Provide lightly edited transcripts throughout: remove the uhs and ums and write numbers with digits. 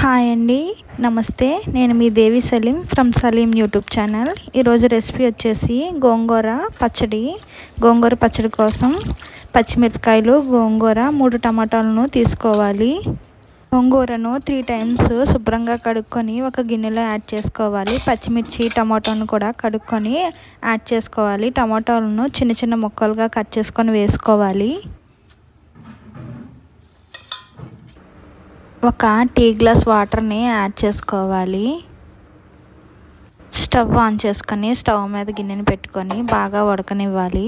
Hi అండి, నమస్తే. నేను మీ Devi Salim from Salim YouTube channel. ఈరోజు రెసిపీ వచ్చేసి గోంగూర పచ్చడి కోసం పచ్చిమిరపకాయలు, గోంగూర, 3 టమాటాలను తీసుకోవాలి. గోంగూరను 3 టైమ్స్ శుభ్రంగా కడుక్కొని ఒక గిన్నెలో యాడ్ చేసుకోవాలి. పచ్చిమిర్చి, టమాటాను కూడా కడుక్కొని యాడ్ చేసుకోవాలి. టమాటాలను చిన్న చిన్న ముక్కలుగా కట్ చేసుకొని వేసుకోవాలి. ఒక టీ గ్లాస్ వాటర్ని యాడ్ చేసుకోవాలి. స్టవ్ ఆన్ చేసుకొని స్టవ్ మీద గిన్నెని పెట్టుకొని బాగా ఉడకనివ్వాలి.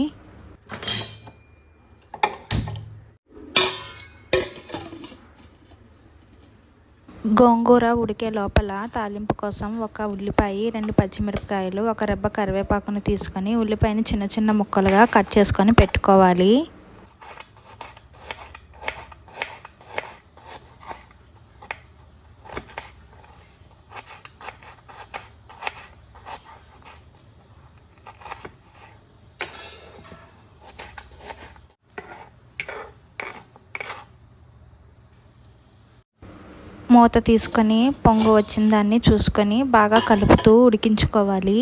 గోంగూర ఉడికే లోపల తాలింపు కోసం ఒక ఉల్లిపాయ, 2 పచ్చిమిరపకాయలు, ఒక రెబ్బ కరివేపాకును తీసుకొని ఉల్లిపాయని చిన్న చిన్న ముక్కలుగా కట్ చేసుకొని పెట్టుకోవాలి. మూత తీసుకొని పొంగు వచ్చిన దాన్ని చూసుకొని బాగా కలుపుతూ ఉడికించుకోవాలి.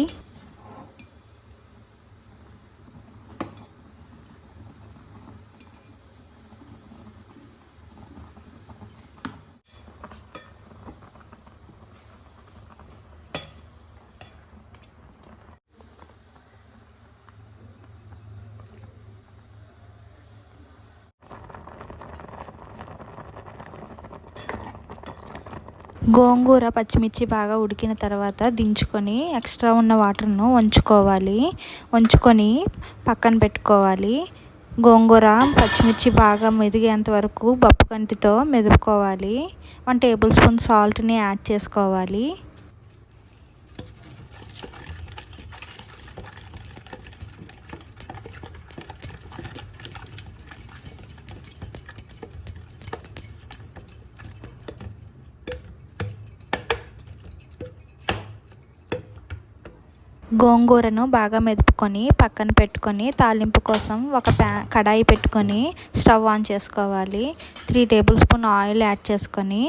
గోంగూర, పచ్చిమిర్చి బాగా ఉడికిన తర్వాత దించుకొని ఎక్స్ట్రా ఉన్న వాటర్ను వంచుకొని పక్కన పెట్టుకోవాలి. గోంగూర, పచ్చిమిర్చి బాగా మెదిగేంత వరకు పప్పు కంటితో మెదుపుకోవాలి. 1 టేబుల్ స్పూన్ సాల్ట్ని యాడ్ చేసుకోవాలి. గోంగూరను బాగా మెదుపుకొని పక్కన పెట్టుకొని తాలింపు కోసం ఒక కడాయి పెట్టుకొని స్టవ్ ఆన్ చేసుకోవాలి. 3 టేబుల్ స్పూన్ ఆయిల్ యాడ్ చేసుకొని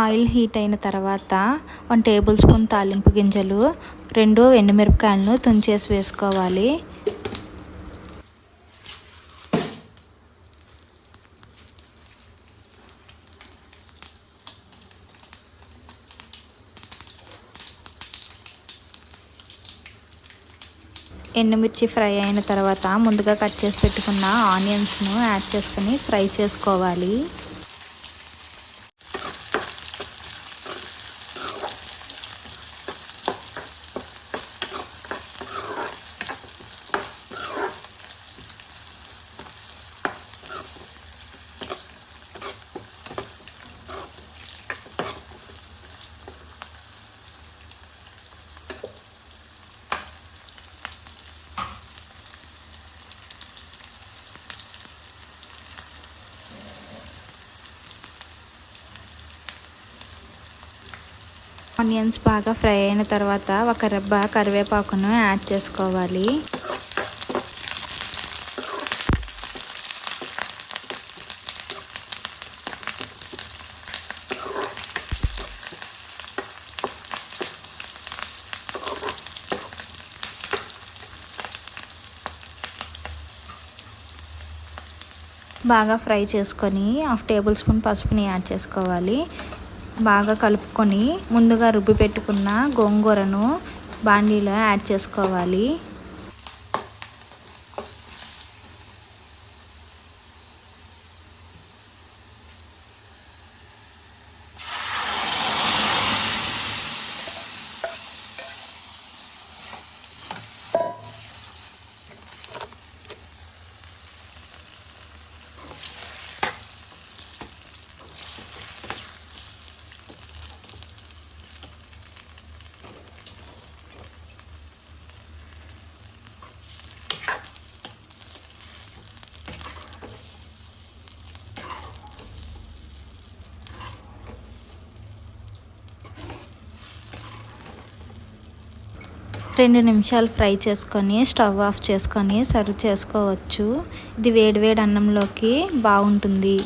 ఆయిల్ హీట్ అయిన తర్వాత 1 టేబుల్ స్పూన్ తాలింపు గింజలు, 2 ఎండుమిరపకాయలను తుంచేసి వేసుకోవాలి. ఎండుమిర్చి ఫ్రై అయిన తర్వాత ముందుగా కట్ చేసి పెట్టుకున్న ఆనియన్స్ను యాడ్ చేసుకొని ఫ్రై చేసుకోవాలి. ఆనియన్స్ బాగా ఫ్రై అయిన తర్వాత ఒక రెబ్బ కరివేపాకును యాడ్ చేసుకోవాలి. బాగా ఫ్రై చేసుకొని 1/2 టేబుల్ స్పూన్ పసుపుని యాడ్ చేసుకోవాలి. బాగా కలుపుకొని ముందుగా రుబ్బి పెట్టుకున్న గోంగూరను బాండీలో యాడ్ చేసుకోవాలి. 2 నిమిషాలు ఫ్రై చేసుకొని స్టవ్ ఆఫ్ చేసుకొని సర్వ్ చేసుకోవచ్చు. ఇది వేడివేడి అన్నంలోకి బాగుంటుంది.